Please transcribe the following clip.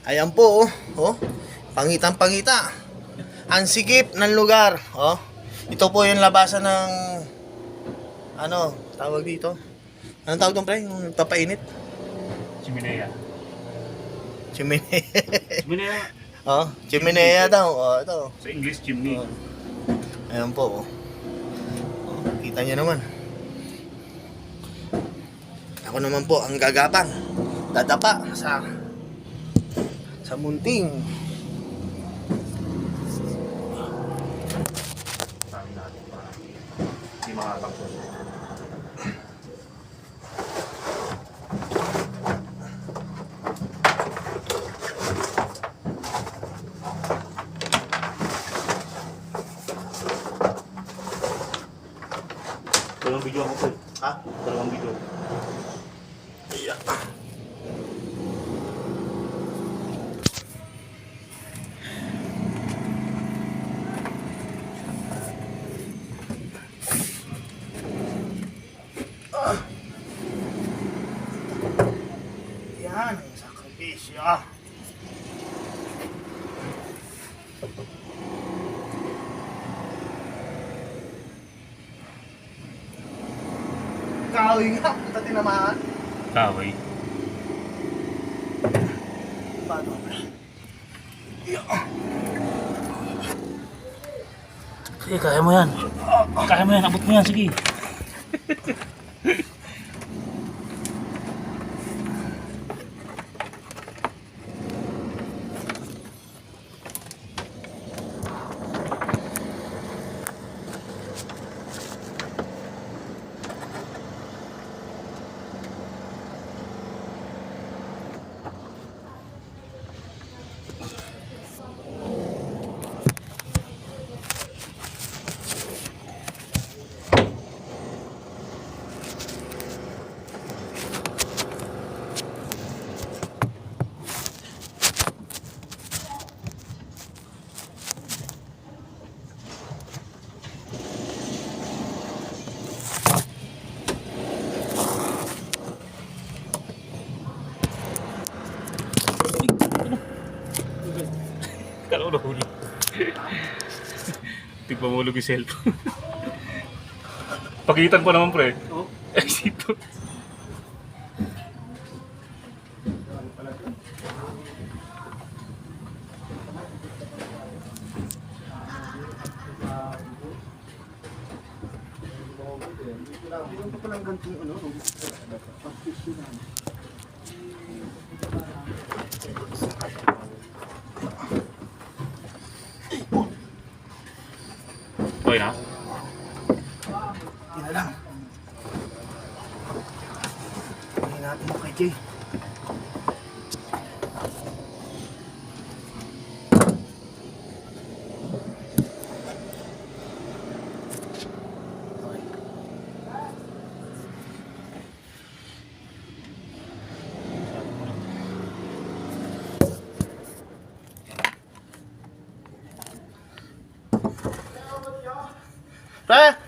Ayan po, oh. Oh. Pangitang-pangita. Ang sikip ng lugar, oh. Ito po yung labasan ng ano, tawag dito. Anong tawag doon, pre? Yung papainit? Chimenea. Chimenea. Chimenea. Oh, chimenea daw. Oh, ito. Sa English, chimney. Oh. Ayan po, oh. Oh, kita nyo naman. Ako naman po ang gagapang. Dadapa sa munting. Sabi natin para hindi makakapag. Dalawang video ako po. Ha? Dalawang video. Yeah. Yan ang sakripisyo. Kahoy nga, punta tinamaan. Kaway. Paano? Sige, kaya mo yan. Kaya mo yan, abot mo yan, sige. Kala ko nahuli. Tigpamulog yung cellphone. Pagitan pa naman, pre. Oo. Eh, sito. Okay na? Hindi na lang. Hindi natin mo kay Jay. Pre!